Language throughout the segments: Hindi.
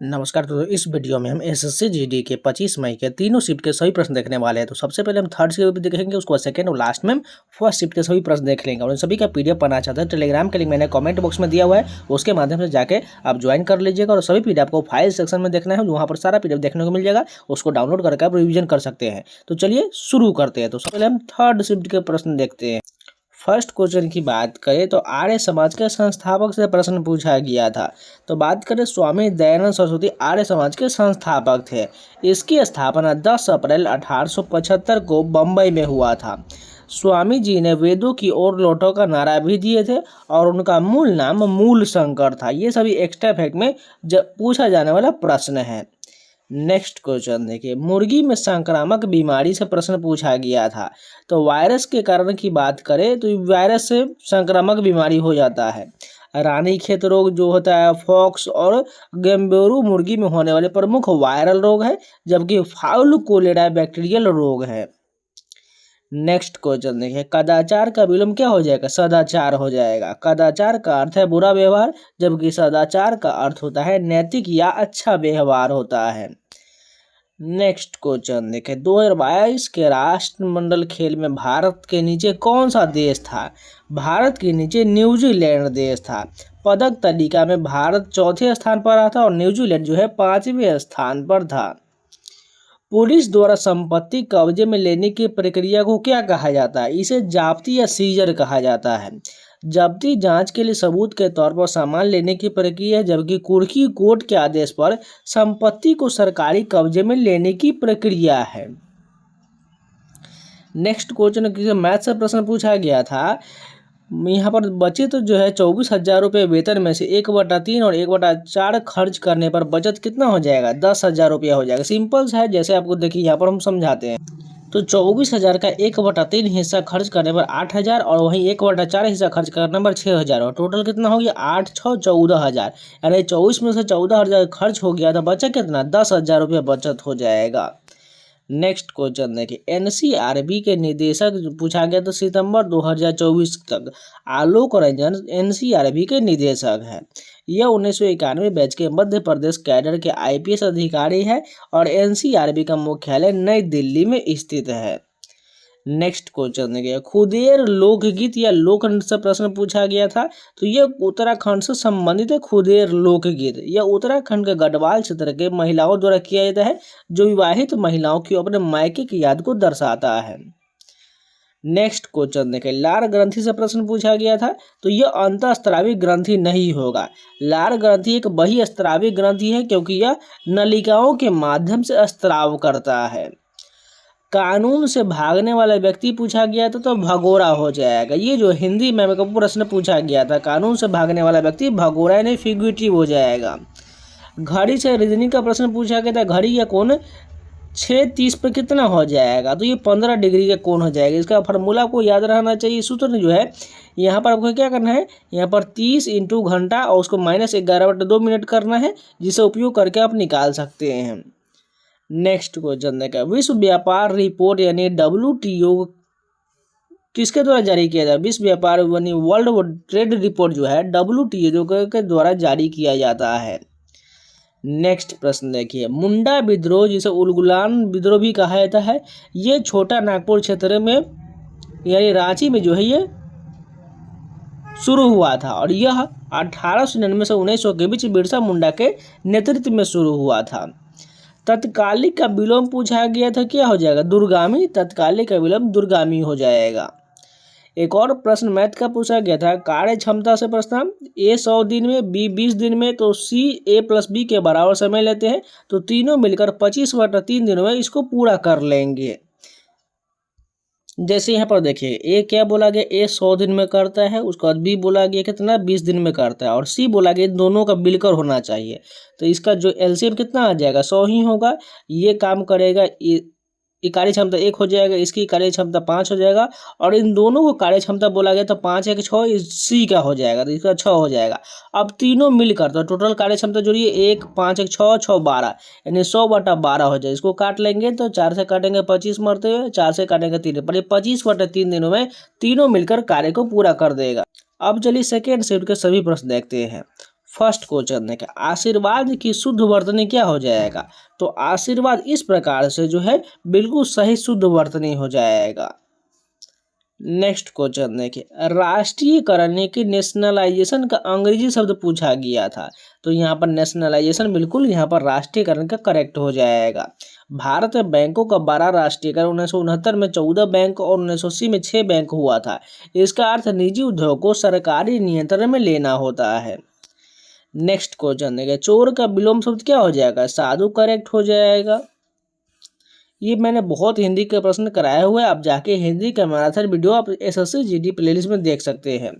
नमस्कार दोस्तों, इस वीडियो में हम एसएससी जीडी के 25 मई के तीनों शिफ्ट के सभी प्रश्न देखने वाले हैं। तो सबसे पहले हम थर्ड शिफ्ट देखेंगे, उसके बाद सेकंड और लास्ट में हम फर्स्ट शिफ्ट के सभी प्रश्न देख लेंगे। और इन सभी का पीडीएफ पाना चाहते हैं, टेलीग्राम के लिंक मैंने कमेंट बॉक्स में दिया हुआ है, उसके माध्यम से जाके आप ज्वाइन कर लीजिएगा। और सभी पीडीएफ को फाइल सेक्शन में देखना है, वहाँ पर सारा पीडीएफ देखने को मिल जाएगा, उसको डाउनलोड करके आप रिविजन कर सकते हैं। तो चलिए शुरू करते हैं। तो सबसे पहले हम थर्ड शिफ्ट के प्रश्न देखते हैं। फर्स्ट क्वेश्चन की बात करें तो आर्य समाज के संस्थापक से प्रश्न पूछा गया था। तो बात करें, स्वामी दयानंद सरस्वती आर्य समाज के संस्थापक थे। इसकी स्थापना 10 अप्रैल 1875 को बम्बई में हुआ था। स्वामी जी ने वेदों की ओर लौटो का नारा भी दिए थे और उनका मूल नाम मूल शंकर था। ये सभी एक्स्ट्रा फैक्ट में पूछा जाने वाला प्रश्न है। नेक्स्ट क्वेश्चन देखिए, मुर्गी में संक्रामक बीमारी से प्रश्न पूछा गया था। तो वायरस के कारण की बात करें तो वायरस से संक्रामक बीमारी हो जाता है। रानीखेत रोग जो होता है, फॉक्स और गैम्बेरू मुर्गी में होने वाले प्रमुख वायरल रोग है, जबकि फाउल कोलेरा बैक्टीरियल रोग है। नेक्स्ट क्वेश्चन देखिए, कदाचार का विलोम क्या हो जाएगा? सदाचार हो जाएगा। कदाचार का अर्थ है बुरा व्यवहार, जबकि सदाचार का अर्थ होता है नैतिक या अच्छा व्यवहार होता है। नेक्स्ट क्वेश्चन देखें, 2022 के राष्ट्रमंडल खेल में भारत के नीचे कौन सा देश था? भारत के नीचे न्यूजीलैंड देश था। पदक तालिका में भारत चौथे स्थान पर रहा था और न्यूजीलैंड जो है 5वें स्थान पर था। पुलिस द्वारा संपत्ति कब्जे में लेने की प्रक्रिया को क्या कहा जाता है? इसे जब्ती या सीजर कहा जाता है। जब्ती जांच के लिए सबूत के तौर पर सामान लेने की प्रक्रिया है, जबकि कुर्की कोर्ट के आदेश पर संपत्ति को सरकारी कब्जे में लेने की प्रक्रिया है। नेक्स्ट क्वेश्चन मैथ से प्रश्न पूछा गया था। यहाँ पर बचत जो है 24,000 रुपये वेतन में से 1/3 और 1/4 खर्च करने पर बचत कितना हो जाएगा? 10,000 रुपया हो जाएगा। सिंपल है, जैसे आपको देखिए यहाँ पर हम समझाते हैं। तो 24,000 का 1/3 हिस्सा खर्च करने पर 8,000 और वहीं 1/4 हिस्सा खर्च करने पर 6,000 और टोटल कितना हो गया? 8 6 14,000। यानी 24 में से 14,000 खर्च हो गया तो बचा कितना? 10,000 रुपये बचत हो जाएगा। नेक्स्ट क्वेश्चन देखिए, एनसीआरबी के निदेशक पूछा गया तो सितंबर 2024 तक आलोक रंजन एनसीआरबी के निदेशक है। यह 1991 बैच के मध्य प्रदेश कैडर के आईपीएस अधिकारी है और एनसीआरबी का मुख्यालय नई दिल्ली में स्थित है। नेक्स्ट क्वेश्चन देखिए, खुदेर लोकगीत या लोक नृत्य से प्रश्न पूछा गया था। तो यह उत्तराखंड से संबंधित है। खुदेर लोकगीत यह उत्तराखंड के गढ़वाल क्षेत्र के महिलाओं द्वारा किया जाता है, जो विवाहित महिलाओं की अपने मायके की याद को दर्शाता है। नेक्स्ट क्वेश्चन देखें, लार ग्रंथि से प्रश्न पूछा गया था। तो यह अंतःस्रावी ग्रंथि नहीं होगा। लार ग्रंथि एक बहिःस्रावी ग्रंथि है, क्योंकि यह नलिकाओं के माध्यम से स्राव करता है। कानून से भागने वाला व्यक्ति पूछा गया था तो भगोड़ा हो जाएगा। ये जो हिंदी में प्रश्न पूछा गया था, कानून से भागने वाला व्यक्ति भगोड़ा नहीं फिगरेटिव हो जाएगा। घड़ी से रीजनिंग का प्रश्न पूछा गया था। घड़ी का कोण 6:30 पर कितना हो जाएगा? तो ये 15 डिग्री का कोण हो जाएगा। इसका फार्मूला आपको याद रहना चाहिए। सूत्र जो है यहाँ पर आपको क्या करना है, यहाँ पर 30 × घंटा और उसको -11/2 मिनट करना है, जिसे उपयोग करके आप निकाल सकते हैं। नेक्स्ट क्वेश्चन देखा, विश्व व्यापार रिपोर्ट यानी WTO किसके द्वारा जारी किया जाए? विश्व व्यापार यानी वर्ल्ड ट्रेड रिपोर्ट जो है WTO के द्वारा जारी किया जाता है। नेक्स्ट प्रश्न देखिए, मुंडा विद्रोह जिसे उलगुलान विद्रोह भी कहा जाता है, ये छोटा नागपुर क्षेत्र में यानी रांची में जो है ये शुरू हुआ था और यह 1899 से 1900 के बीच बिरसा मुंडा के नेतृत्व में शुरू हुआ था। तत्कालिक का विलोम पूछा गया था, क्या हो जाएगा? दूरगामी। तत्कालिक का विलोम दूरगामी हो जाएगा। एक और प्रश्न मैथ का पूछा गया था, कार्य क्षमता से प्रश्न। A 100 दिन में, B 20 दिन में, तो C A + B के बराबर समय लेते हैं, तो तीनों मिलकर 25/3 दिनों में इसको पूरा कर लेंगे। जैसे यहाँ पर देखिए, A क्या बोला गया? A 100 दिन में करता है। उसके बाद B बोला गया कितना? 20 दिन में करता है। और C बोला गया दोनों का मिलकर होना चाहिए। तो इसका जो एलसीएम कितना आ जाएगा? 100 ही होगा। ये काम करेगा, कार्य क्षमता 1 हो जाएगा, इसकी कार्य क्षमता 5 हो जाएगा और इन दोनों को कार्य क्षमता बोला गया तो 5 1 6 C का हो जाएगा, तो इसका 6 हो जाएगा। अब तीनों मिलकर तो टोटल कार्य क्षमता जोड़िए 1 5 1 6 6 12 यानी 100/12 हो जाए। इसको काट लेंगे तो 4 से काटेंगे 25 मरते हुए, 4 से काटेंगे 3 पर 25/3 दिनों में तीनों मिलकर कार्य को पूरा कर देगा। अब चलिए सेकेंड शिफ्ट के सभी प्रश्न देखते हैं। फर्स्ट क्वेश्चन देखिए, आशीर्वाद की शुद्ध वर्तनी क्या हो जाएगा? तो आशीर्वाद इस प्रकार से जो है बिल्कुल सही शुद्ध वर्तनी हो जाएगा। नेक्स्ट क्वेश्चन देखिए, राष्ट्रीयकरण की नेशनलाइजेशन का अंग्रेजी शब्द पूछा गया था। तो यहाँ पर नेशनलाइजेशन बिल्कुल यहाँ पर राष्ट्रीयकरण का करेक्ट हो जाएगा। भारत में बैंकों का 12 राष्ट्रीयकरण 1969 में 14 बैंक और 1980 में 6 बैंक हुआ था। इसका अर्थ निजी उद्योग को सरकारी नियंत्रण में लेना होता है। नेक्स्ट क्वेश्चन देखिए, चोर का विलोम शब्द क्या हो जाएगा? साधु करेक्ट हो जाएगा। ये मैंने बहुत हिंदी के प्रश्न कराया हुआ है, आप जाके हिंदी का मैराथन वीडियो आप एसएससी जीडी प्लेलिस्ट में देख सकते हैं।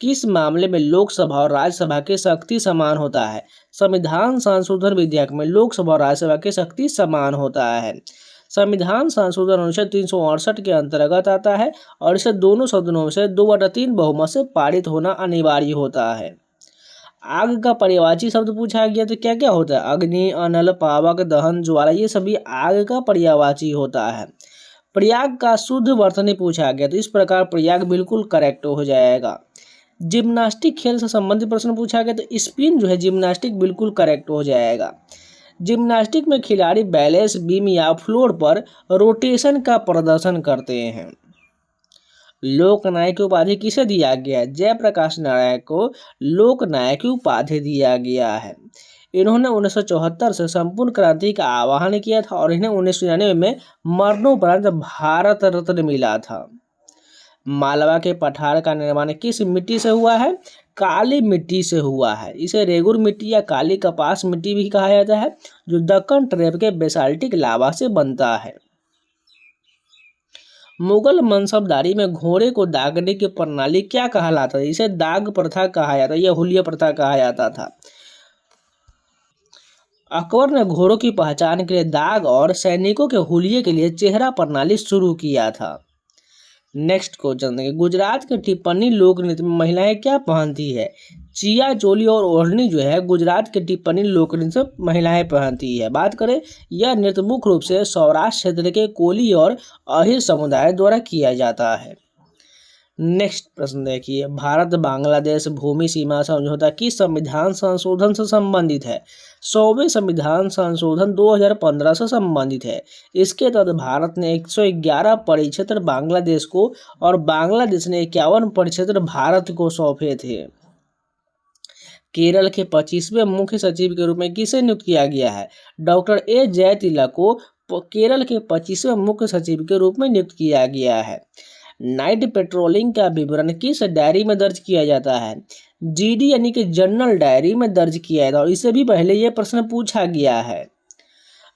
किस मामले में लोकसभा और राज्यसभा की शक्ति समान होता है? संविधान संशोधन विधेयक में लोकसभा और राज्यसभा की शक्ति समान होता है। संविधान संशोधन अनुच्छेद 368 के अंतर्गत आता है और इसे दोनों सदनों से 2/3 बहुमत से पारित होना अनिवार्य होता है। आग का पर्यायवाची शब्द पूछा गया तो क्या क्या होता है? अग्नि, अनल, पावक, दहन, ज्वाला, ये सभी आग का पर्यायवाची होता है। प्रयाग का शुद्ध वर्तनी पूछा गया तो इस प्रकार प्रयाग बिल्कुल करेक्ट हो जाएगा। जिम्नास्टिक खेल से संबंधित प्रश्न पूछा गया तो स्पिन जो है जिम्नास्टिक बिल्कुल करेक्ट हो जाएगा। जिम्नास्टिक में खिलाड़ी बैलेंस बीम या फ्लोर पर रोटेशन का प्रदर्शन करते हैं। लोकनायक की उपाधि किसे दिया गया है? जयप्रकाश नारायण को लोकनायक की उपाधि दिया गया है। इन्होंने 1974 से संपूर्ण क्रांति का आह्वान किया था और इन्हें 1999 में मरणोपरांत भारत रत्न मिला था। मालवा के पठार का निर्माण किस मिट्टी से हुआ है? काली मिट्टी से हुआ है। इसे रेगुर मिट्टी या काली कपास मिट्टी भी कहा जाता है, जो दक्कन ट्रेप के बेसाल्टिक लावा से बनता है। मुगल मनसबदारी में घोड़े को दागने की प्रणाली क्या कहलाता है? इसे दाग प्रथा कहा जाता है या हुलिया प्रथा कहा जाता था। अकबर ने घोड़ों की पहचान के लिए दाग और सैनिकों के हुलिये के लिए चेहरा प्रणाली शुरू किया था। नेक्स्ट क्वेश्चन देखिए, गुजरात के टिप्पणी लोक नृत्य में महिलाएं क्या पहनती है? चिया, चोली और ओढ़नी जो है गुजरात के टिप्पणी लोक नृत्य महिलाएं पहनती है। बात करें, यह नृत्य मुख्य रूप से सौराष्ट्र क्षेत्र के कोली और अहिर समुदाय द्वारा किया जाता है। नेक्स्ट प्रश्न देखिए, भारत बांग्लादेश भूमि सीमा समझौता किस संविधान संशोधन से संबंधित है? 100वें संविधान संशोधन 2015 से संबंधित है। इसके तहत भारत ने 111 परिक्षेत्र बांग्लादेश को और बांग्लादेश ने 51 परिक्षेत्र भारत को सौंपे थे। केरल के 25वें मुख्य सचिव के रूप में किसे नियुक्त किया गया है? डॉक्टर ए जयतिलक को केरल के 25वें मुख्य सचिव के रूप में नियुक्त किया गया है। नाइट पेट्रोलिंग का विवरण किस डायरी में दर्ज किया जाता है? जीडी यानी कि जनरल डायरी में दर्ज किया जाता है और इससे भी पहले यह प्रश्न पूछा गया है।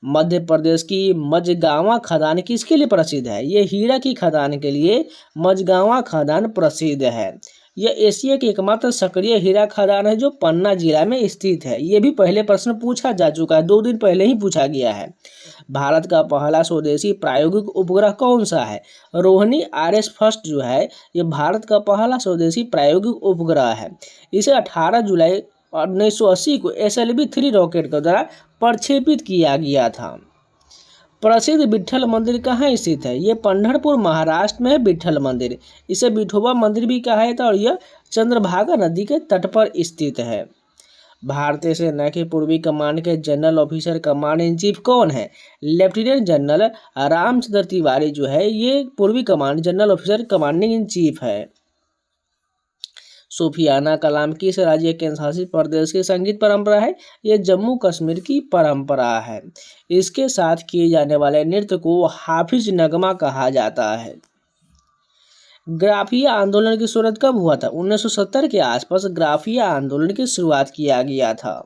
मध्य प्रदेश की मझगांवा खदान किसके लिए प्रसिद्ध है? ये हीरा की खदान के लिए मझगांवा खदान प्रसिद्ध है। यह एशिया की एकमात्र सक्रिय हीरा खदान है जो पन्ना जिला में स्थित है। ये भी पहले प्रश्न पूछा जा चुका है, 2 दिन पहले ही पूछा गया है। भारत का पहला स्वदेशी प्रायोगिक उपग्रह कौन सा है? रोहिणी RS फर्स्ट जो है ये भारत का पहला स्वदेशी प्रायोगिक उपग्रह है। इसे 18 जुलाई 1980 को SLV-3 रॉकेट के द्वारा प्रक्षेपित किया गया था। प्रसिद्ध विट्ठल मंदिर कहाँ स्थित है? ये पंढरपुर महाराष्ट्र में है विट्ठल मंदिर। इसे विठोबा मंदिर भी कहा जाता है और यह चंद्रभागा नदी के तट पर स्थित है। भारतीय सेना के पूर्वी कमान के general officer command in chief कौन है? लेफ्टिनेंट जनरल रामचंद्र तिवारी जो है ये पूर्वी कमान general officer commanding in chief है। सूफियाना कलाम किस राज्य केंद्र शासित प्रदेश की संगीत परंपरा है? यह जम्मू कश्मीर की परंपरा है। इसके साथ किए जाने वाले नृत्य को हाफिज नगमा कहा जाता है। ग्राफिया आंदोलन की शुरुआत कब हुआ था? 1970 के आसपास ग्राफिया आंदोलन की शुरुआत किया गया था।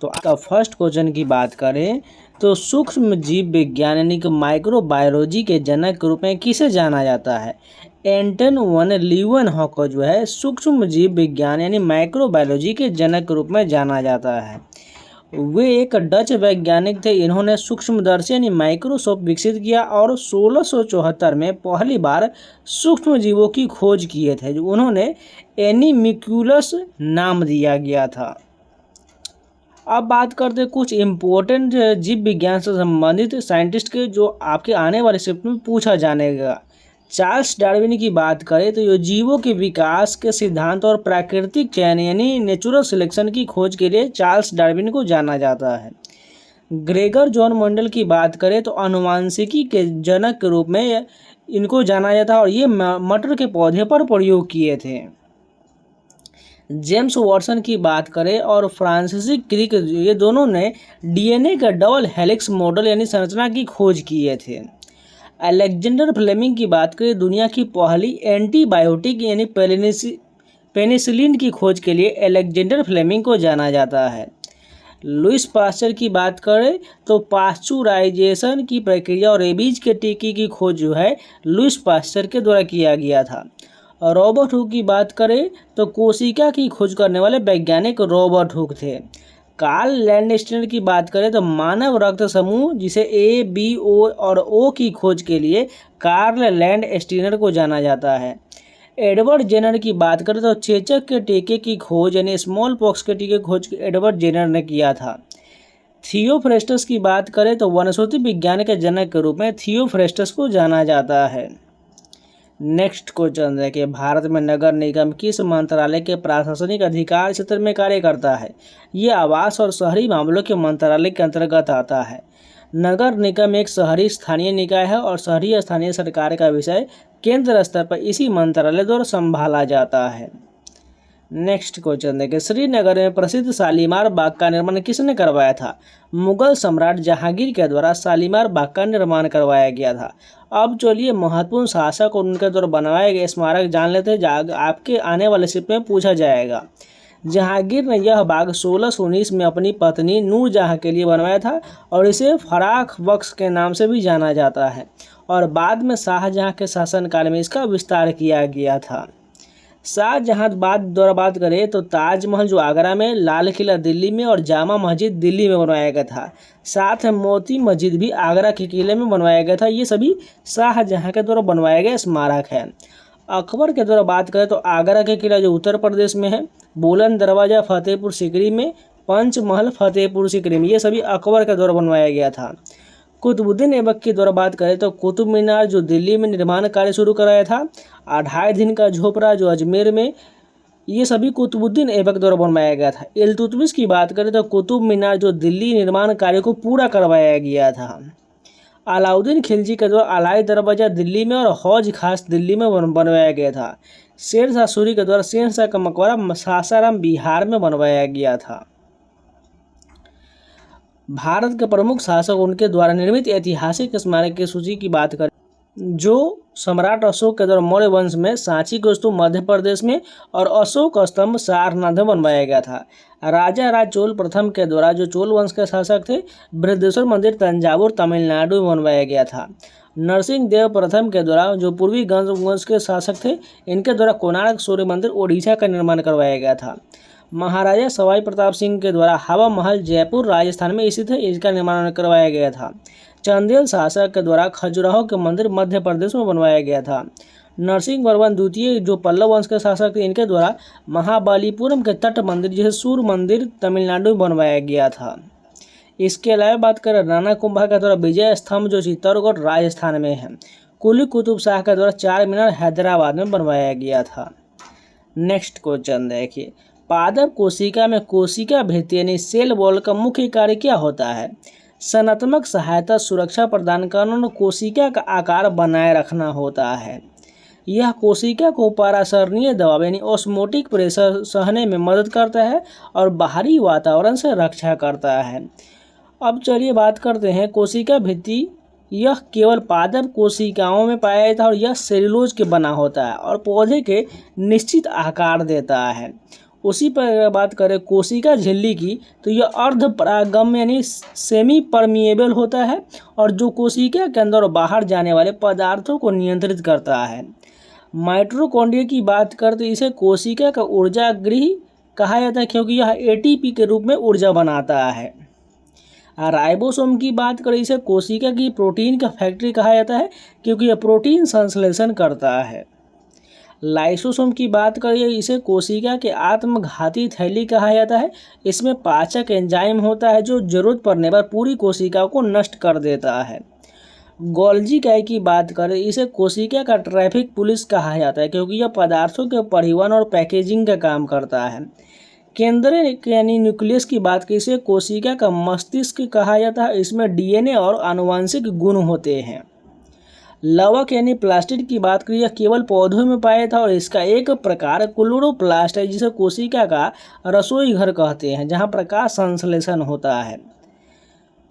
तो आपका फर्स्ट क्वेश्चन की बात करें तो सूक्ष्म जीव विज्ञान यानी कि माइक्रोबायोलॉजी के जनक के रूप में किसे जाना जाता है? एंटन वन लीeuwenhoek जो है सूक्ष्म जीव विज्ञान यानी माइक्रोबायोलॉजी के जनक के रूप में जाना जाता है। वे एक डच वैज्ञानिक थे। इन्होंने सूक्ष्मदर्शी यानी माइक्रोस्कोप विकसित किया और 1674 में पहली बार सूक्ष्म जीवों की खोज किए थे, जो उन्होंने एनीमिक्यूलस नाम दिया गया था। अब बात करते हैं कुछ इम्पोर्टेंट जीव विज्ञान से संबंधित साइंटिस्ट के जो आपके आने वाले शिफ्ट में पूछा जानेगा। चार्ल्स डार्विन की बात करें तो ये जीवों के विकास के सिद्धांत और प्राकृतिक चयन यानी नेचुरल सिलेक्शन की खोज के लिए चार्ल्स डार्विन को जाना जाता है। ग्रेगर जॉन मेंडल की बात करें तो आनुवांशिकी के जनक के रूप में इनको जाना जाता है और ये मटर के पौधे पर प्रयोग किए थे। जेम्स वाटसन की बात करें और फ्रांसिस क्रिक, ये दोनों ने डीएनए का डबल हेलिक्स मॉडल यानी संरचना की खोज किए थे। अलेक्जेंडर फ्लेमिंग की बात करें, दुनिया की पहली एंटीबायोटिक यानी पेनिसिलिन की खोज के लिए अलेक्जेंडर फ्लेमिंग को जाना जाता है। लुइस पास्चर की बात करें तो पास्चुराइजेशन की प्रक्रिया और रेबीज के टीके की खोज जो है लुइस पास्चर के द्वारा किया गया था। रॉबर्ट हुक की बात करें तो कोशिका की खोज करने वाले वैज्ञानिक रॉबर्ट हुक थे। कार्ल लैंडस्टीनर की बात करें तो मानव रक्त समूह जिसे ए, बी, ओ और ओ की खोज के लिए कार्ल लैंडस्टीनर को जाना जाता है। एडवर्ड जेनर की बात करें तो चेचक के टीके की खोज यानी स्मॉल पॉक्स के टीके की खोज एडवर्ड जेनर ने किया था। थियोफ्रेस्टस की बात करें तो वनस्पति विज्ञान के जनक के रूप में थियोफ्रेस्टस को जाना जाता है। नेक्स्ट क्वेश्चन देखिए, भारत में नगर निगम किस मंत्रालय के प्रशासनिक अधिकार क्षेत्र में कार्य करता है? ये आवास और शहरी मामलों के मंत्रालय के अंतर्गत आता है। नगर निगम एक शहरी स्थानीय निकाय है और शहरी स्थानीय सरकार का विषय केंद्र स्तर पर इसी मंत्रालय द्वारा संभाला जाता है। नेक्स्ट क्वेश्चन देखिए, श्रीनगर में प्रसिद्ध शालीमार बाग का निर्माण किसने करवाया था? मुगल सम्राट जहांगीर के द्वारा शालीमार बाग का निर्माण करवाया गया था। अब चलिए महत्वपूर्ण शासक और उनके द्वारा बनवाए गए स्मारक जान लेते हैं, आपके आने वाले शिफ्ट में पूछा जाएगा। जहांगीर ने यह बाग 1619 में अपनी पत्नी नूरजहां के लिए बनवाया था और इसे फराख बख्श के नाम से भी जाना जाता है और बाद में शाहजहां के शासनकाल में इसका विस्तार किया गया था। शाहजहां द्वारा बात करें तो ताजमहल जो आगरा में, लाल किला दिल्ली में और जामा मस्जिद दिल्ली में बनवाया गया था। साथ में मोती मस्जिद भी आगरा के किले में बनवाया गया था। ये सभी शाहजहां के द्वारा बनवाए गए स्मारक हैं। अकबर के द्वारा बात करें तो आगरा के किला जो उत्तर प्रदेश में है, बुलंद दरवाजा फतेहपुर सीकरी में, पंचमहल फतेहपुर सीकरी में, ये सभी अकबर के द्वारा बनवाया गया था। कुतुबुद्दीन ऐबक की द्वारा बात करें तो कुतुब मीनार जो दिल्ली में निर्माण कार्य शुरू कराया था, 2.5 दिन का झोपड़ा जो अजमेर में, ये सभी कुतुबुद्दीन ऐबक द्वारा बनवाया गया था। इल्तुतमिश की बात करें तो कुतुब मीनार जो दिल्ली निर्माण कार्य को पूरा करवाया गया था। अलाउद्दीन खिलजी के द्वारा अलाई दरवाजा दिल्ली में और हौज खास दिल्ली में बनवाया गया था। शेरशाह सूरी के द्वारा शेरशाह का मकबरा सासाराम बिहार में बनवाया गया था। भारत के प्रमुख शासक उनके द्वारा निर्मित ऐतिहासिक स्मारक की सूची की बात करें जो सम्राट अशोक के द्वारा मौर्य वंश में सांची को स्तूप मध्य प्रदेश में और अशोक स्तंभ सारनाथ में बनवाया गया था। राजा राज चोल प्रथम के द्वारा जो चोल वंश के शासक थे, बृहदेश्वर मंदिर तंजावुर तमिलनाडु में बनवाया गया था। नरसिंह देव प्रथम के द्वारा जो पूर्वी गंग वंश के शासक थे, इनके द्वारा कोणार्क सूर्य मंदिर ओडिशा का निर्माण करवाया गया था। महाराजा सवाई प्रताप सिंह के द्वारा हवा महल जयपुर राजस्थान में स्थित है, इसका निर्माण करवाया गया था। चंदेल शासक के द्वारा खजुराहो के मंदिर मध्य प्रदेश में बनवाया गया था। नरसिंह वर्मन द्वितीय जो पल्लव वंश के शासक थे, इनके द्वारा महाबलीपुरम के तट मंदिर जिसे सूर्य मंदिर तमिलनाडु में बनवाया गया था। इसके अलावा बात करें राणा कुंभा के द्वारा विजय स्तंभ जो चित्तौड़गढ़ राजस्थान में है। कुली कुतुब शाह के द्वारा चार मीनार हैदराबाद में बनवाया गया था। नेक्स्ट क्वेश्चन देखिए, पादप कोशिका में कोशिका भित्ति यानी सेल वॉल का मुख्य कार्य क्या होता है? सनात्मक सहायता, सुरक्षा प्रदान करना और कोशिका का आकार बनाए रखना होता है। यह कोशिका को परासरणीय दबाव यानी ऑस्मोटिक प्रेशर सहने में मदद करता है और बाहरी वातावरण से रक्षा करता है। अब चलिए बात करते हैं कोशिका भित्ति। यह केवल पादप कोशिकाओं में पाया जाता है और यह सेलुलोज के बना होता है और पौधे के निश्चित आकार देता है। उसी पर अगर बात करें कोशिका झिल्ली की तो यह अर्ध परागम्य यानी सेमी परमिएबल होता है और जो कोशिका के अंदर और बाहर जाने वाले पदार्थों को नियंत्रित करता है। माइटोकॉन्ड्रिया की बात करते तो इसे कोशिका का ऊर्जा गृह कहा जाता है क्योंकि यह एटीपी के रूप में ऊर्जा बनाता है। राइबोसोम की बात करें इसे कोशिका की प्रोटीन का फैक्ट्री कहा जाता है क्योंकि यह प्रोटीन संश्लेषण करता है। लाइसोसोम की बात करें इसे कोशिका के आत्मघाती थैली कहा जाता है। इसमें पाचक एंजाइम होता है जो जरूरत पड़ने पर पूरी कोशिका को नष्ट कर देता है। गोल्जी काय की बात करें, इसे कोशिका का ट्रैफिक पुलिस कहा जाता है क्योंकि यह पदार्थों के परिवहन और पैकेजिंग का काम करता है। केंद्रीय यानी न्यूक्लियस की बात की, इसे कोशिका का मस्तिष्क कहा जाता है। इसमें डीएनए और आनुवंशिक गुण होते हैं। लवक यानी प्लास्टिड की बात करें, यह केवल पौधों में पाया था और इसका एक प्रकार क्लोरोप्लास्ट है जिसे कोशिका का रसोई घर कहते हैं, जहां प्रकाश संश्लेषण होता है।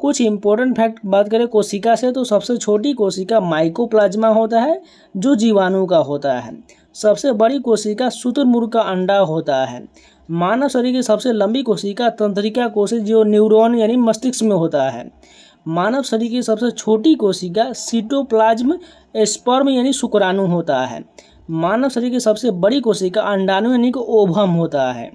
कुछ इंपॉर्टेंट फैक्ट बात करें कोशिका से, तो सबसे छोटी कोशिका माइकोप्लाज्मा होता है जो जीवाणु का होता है। सबसे बड़ी कोशिका शुतुरमुर्ग का अंडा होता है। मानव शरीर की सबसे लंबी कोशिका तंत्रिका कोशिका जो न्यूरॉन यानी मस्तिष्क में होता है। मानव शरीर की सबसे छोटी कोशिका सीटोप्लाज्म स्पर्म यानी शुक्राणु होता है। मानव शरीर की सबसे बड़ी कोशिका अंडाणु यानी कि ओवम होता है।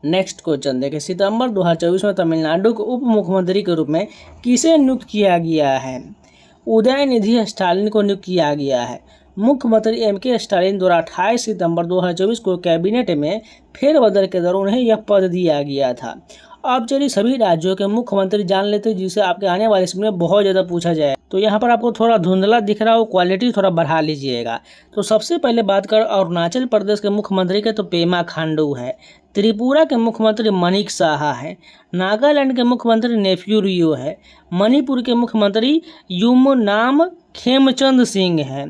नेक्स्ट क्वेश्चन देखें, सितंबर 2024 में तमिलनाडु के उप मुख्यमंत्री के रूप में किसे नियुक्त किया गया है? उदयनिधि स्टालिन को नियुक्त किया गया है। मुख्यमंत्री एम.के. स्टालिन द्वारा 28 सितंबर 2024 को कैबिनेट में फेरबदल के दौरान उन्हें यह पद दिया गया था। अब चलिए सभी राज्यों के मुख्यमंत्री जान लेते हैं जिसे आपके आने वाले समय में बहुत ज़्यादा पूछा जाए। तो यहाँ पर आपको थोड़ा धुंधला दिख रहा हो, क्वालिटी थोड़ा बढ़ा लीजिएगा। तो सबसे पहले बात कर अरुणाचल प्रदेश के मुख्यमंत्री के, तो पेमा खांडू है। त्रिपुरा के मुख्यमंत्री मणिक साहा है। नागालैंड के मुख्यमंत्री नेफ्यू रियो है। मणिपुर के मुख्यमंत्री युमनाम खेमचंद सिंह है।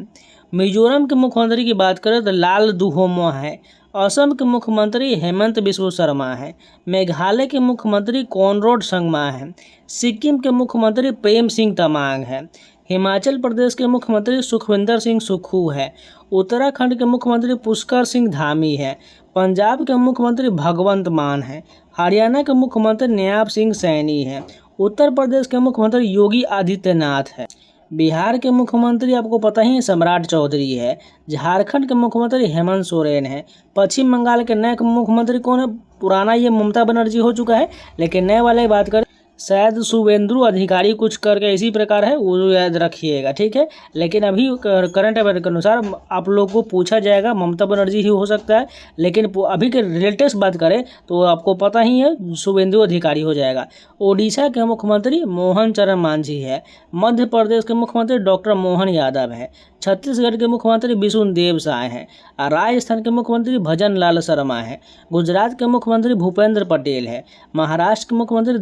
मिजोरम के मुख्यमंत्री की बात करें तो लाल दुहोमा है। असम के मुख्यमंत्री हेमंत बिस्व शर्मा है। मेघालय के मुख्यमंत्री कॉनराड संगमा है। सिक्किम के मुख्यमंत्री प्रेम सिंह तमांग है। हिमाचल प्रदेश के मुख्यमंत्री सुखविंदर सिंह सुक्खू है। उत्तराखंड के मुख्यमंत्री पुष्कर सिंह धामी है। पंजाब के मुख्यमंत्री भगवंत मान है। हरियाणा के मुख्यमंत्री नायब सिंह सैनी है। उत्तर प्रदेश के मुख्यमंत्री योगी आदित्यनाथ है। बिहार के मुख्यमंत्री आपको पता ही सम्राट चौधरी है। झारखंड के मुख्यमंत्री हेमंत सोरेन है। पश्चिम बंगाल के नए मुख्यमंत्री कौन है? पुराना ये ममता बनर्जी हो चुका है, लेकिन नए वाले बात करें शायद शुभेंदु अधिकारी कुछ करके इसी प्रकार है, वो याद रखिएगा, ठीक है। लेकिन अभी करंट अफेयर के अनुसार आप लोग को पूछा जाएगा ममता बनर्जी ही हो सकता है, लेकिन अभी के लेटेस्ट बात करें तो आपको पता ही है शुभेंदु अधिकारी हो जाएगा। ओडिशा के मुख्यमंत्री मोहन चरण मांझी है। मध्य प्रदेश के मुख्यमंत्री डॉक्टर मोहन यादव है। छत्तीसगढ़ के मुख्यमंत्री विष्णुदेव साय हैं। राजस्थान के मुख्यमंत्री भजन लाल शर्मा है। गुजरात के मुख्यमंत्री भूपेंद्र पटेल है। महाराष्ट्र के मुख्यमंत्री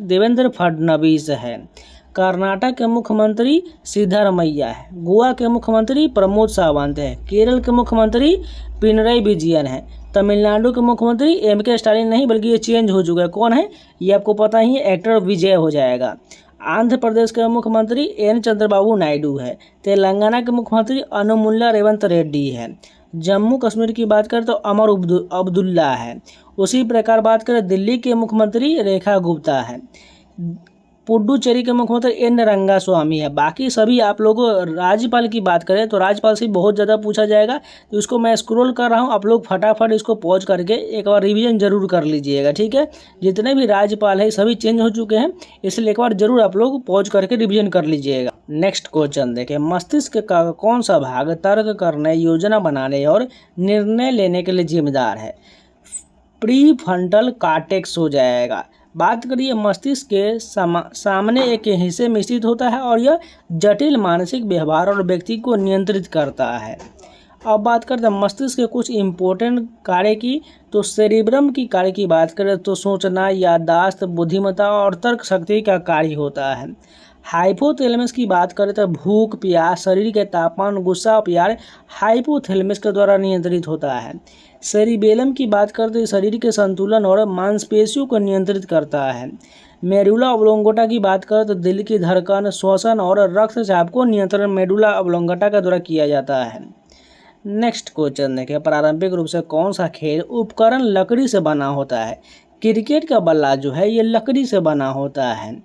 देवेंद्र फडणवीस है। कर्नाटक के मुख्यमंत्री सिद्धरमैया है। गोवा के मुख्यमंत्री प्रमोद सावंत है। केरल के मुख्यमंत्री पिनरई विजयन है। तमिलनाडु के मुख्यमंत्री एम.के. स्टालिन नहीं, बल्कि ये चेंज हो चुका है। कौन है ये आपको पता ही है, एक्टर विजय हो जाएगा। आंध्र प्रदेश के मुख्यमंत्री एन चंद्रबाबू नायडू है। तेलंगाना के मुख्यमंत्री अनुमुल्ला रेवंत रेड्डी है। जम्मू कश्मीर की बात करें तो अमर अब्दुल्ला है। उसी प्रकार बात करें दिल्ली के मुख्यमंत्री रेखा गुप्ता है। पुडुचेरी के मुख्यमंत्री एन रंगास्वामी है। बाकी सभी आप लोगों राज्यपाल की बात करें तो राज्यपाल से बहुत ज़्यादा पूछा जाएगा, तो इसको मैं स्क्रॉल कर रहा हूं, आप लोग फटाफट इसको पॉज करके एक बार रिवीजन जरूर कर लीजिएगा, ठीक है। जितने भी राज्यपाल है सभी चेंज हो चुके हैं, इसलिए एक बार जरूर आप लोग पॉज करके रिवीजन कर लीजिएगा। नेक्स्ट क्वेश्चन देखें, मस्तिष्क का कौन सा भाग तर्क करने, योजना बनाने और निर्णय लेने के लिए जिम्मेदार है? प्रीफ्रंटल कॉर्टेक्स हो जाएगा। बात करिए मस्तिष्क के सामने एक हिस्से में स्थित होता है और यह जटिल मानसिक व्यवहार और व्यक्ति को नियंत्रित करता है। अब बात करते हैं मस्तिष्क के कुछ इम्पोर्टेंट कार्य की, तो सेरिब्रम की कार्य की बात करें तो सोचना, याददाश्त, बुद्धिमत्ता और तर्क शक्ति का कार्य होता है। हाइपोथैलेमस की बात करें तो भूख, प्यास, शरीर के तापमान, गुस्सा, प्यार हाइपोथैलेमस के द्वारा नियंत्रित होता है। सेरिबेलम की बात करते तो शरीर के संतुलन और मांसपेशियों को नियंत्रित करता है। मेडुला ऑब्लोंगेटा की बात करें तो दिल की धड़कन, श्वसन और रक्तचाप को नियंत्रण मेडुला ऑब्लोंगेटा के द्वारा किया जाता है। नेक्स्ट क्वेश्चन देखें, पारंपरिक रूप से कौन सा खेल उपकरण लकड़ी से बना होता है? क्रिकेट का बल्ला जो है ये लकड़ी से बना होता है।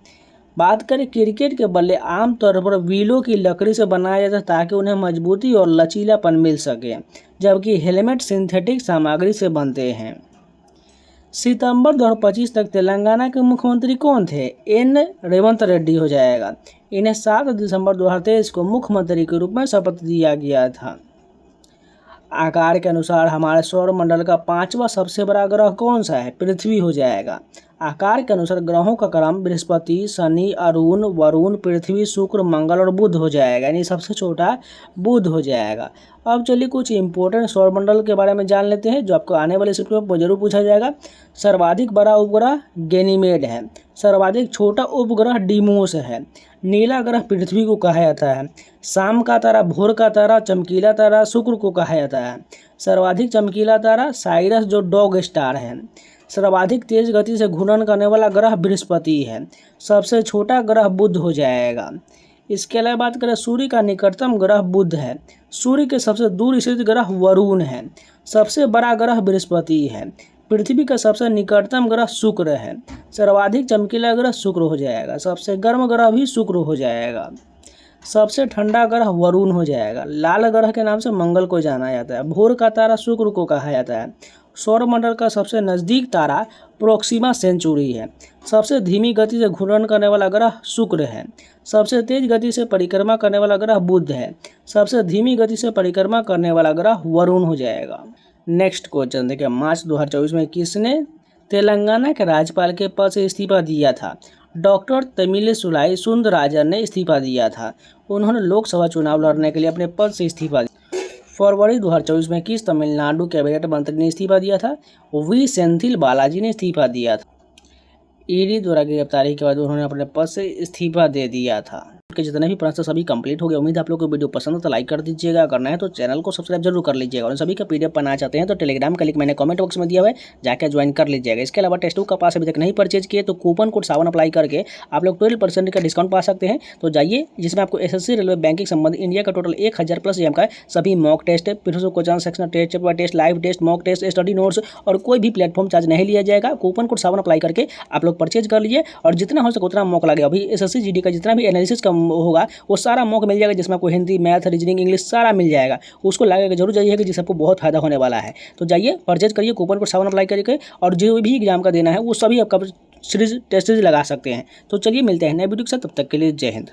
बात करें क्रिकेट के बल्ले आमतौर पर विलो की लकड़ी से बनाया जाता है ताकि उन्हें मजबूती और लचीलापन मिल सके, जबकि हेलमेट सिंथेटिक सामग्री से बनते हैं। सितंबर 2025 तक तेलंगाना के मुख्यमंत्री कौन थे? एन रेवंत रेड्डी हो जाएगा। इन्हें 7 दिसंबर 2023 को मुख्यमंत्री के रूप में शपथ दिया गया था। आकार के अनुसार हमारे सौर मंडल का 5वां सबसे बड़ा ग्रह कौन सा है? पृथ्वी हो जाएगा। आकार के अनुसार ग्रहों का क्रम बृहस्पति, शनि, अरुण, वरुण, पृथ्वी, शुक्र, मंगल और बुध हो जाएगा, यानी सबसे छोटा बुध हो जाएगा। अब चलिए कुछ इंपॉर्टेंट सौरमंडल के बारे में जान लेते हैं जो आपको आने वाले स्क्रिप्ट में जरूर पूछा जाएगा। सर्वाधिक बड़ा उपग्रह गैनीमेड है। सर्वाधिक छोटा उपग्रह डीमोस है। नीला ग्रह पृथ्वी को कहा जाता है। शाम का तारा, भोर का तारा, चमकीला तारा शुक्र को कहा जाता है। सर्वाधिक चमकीला तारा साइरस जो डॉग स्टार है। सर्वाधिक तेज गति से घूर्णन करने वाला ग्रह बृहस्पति है। सबसे छोटा ग्रह बुध हो जाएगा। इसके अलावा बात करें सूर्य का निकटतम ग्रह बुध है। सूर्य के सबसे दूर स्थित ग्रह वरुण है। सबसे बड़ा ग्रह बृहस्पति है। पृथ्वी का सबसे निकटतम ग्रह शुक्र है। सर्वाधिक चमकीला ग्रह शुक्र हो जाएगा। सबसे गर्म ग्रह भी शुक्र हो जाएगा। सबसे ठंडा ग्रह वरुण हो जाएगा। लाल ग्रह के नाम से मंगल को जाना जाता है। भोर का तारा शुक्र को कहा जाता है। सौरमंडल का सबसे नज़दीक तारा प्रोक्सिमा सेंचुरी है। सबसे धीमी गति से घूर्णन करने वाला ग्रह शुक्र है। सबसे तेज गति से परिक्रमा करने वाला ग्रह बुध है। सबसे धीमी गति से परिक्रमा करने वाला ग्रह वरुण हो जाएगा। नेक्स्ट क्वेश्चन देखिए, मार्च 2024 में किसने तेलंगाना के राज्यपाल के पद से इस्तीफा दिया था? डॉक्टर तमिलिसुलाई सुंदरराजन ने इस्तीफा दिया था। उन्होंने लोकसभा चुनाव लड़ने के लिए अपने पद से इस्तीफा दिया। फरवरी 2024 में किस तमिलनाडु कैबिनेट मंत्री ने इस्तीफा दिया था? वी सेंथिल बालाजी ने इस्तीफा दिया था। ईडी द्वारा गिरफ्तारी के बाद उन्होंने अपने पद से इस्तीफा दे दिया था। के जितने भी प्रश्न सभी कंप्लीट हो गए। उम्मीद है आप लोग को वीडियो पसंद है तो लाइक कर दीजिएगा, करना है तो चैनल को सब्सक्राइब जरूर कर लीजिएगा। और सभी का पीडीएफ बनाना चाहते हैं तो टेलीग्राम का लिंक मैंने कमेंट बॉक्स में दिया हुआ है, जाकर ज्वाइन कर लीजिएगा। इसके अलावा टेस्ट बुक का पास अभी तक नहीं परचेज किए तो कूपन कोड सावन अप्लाई करके आप लोग 12% का डिस्काउंट पा सकते हैं। तो जाइए, जिसमें आपको एसएससी, रेलवे, बैंकिंग संबंधित इंडिया का टोटल 1000 प्लस एम का सभी मॉक टेस्ट, फिर question, section test, chapter test, live test, mock test, study notes और कोई भी प्लेटफॉर्म चार्ज नहीं लिया जाएगा। कूपन कोड सावन अप्लाई करके आप लोग परचेज कर लीजिए और जितना हो सके उतना मॉक लगे। अभी एसएससी जीडी का जितना भी एनालिसिस का होगा वो सारा मॉक मिल जाएगा, जिसमें आपको हिंदी, मैथ, रीजनिंग, इंग्लिश सारा मिल जाएगा। उसको लगा के जरूर जाइए कि जिससे आपको बहुत फायदा होने वाला है। तो जाइए, परचेज करिए, कूपन कोड 7 अप्लाई करके और जो भी एग्जाम का देना है वो सभी आपका सीरीज टेस्ट सीरीज लगा सकते हैं। तो चलिए मिलते हैं नए वीडियो के साथ, तब तक के लिए जय हिंद।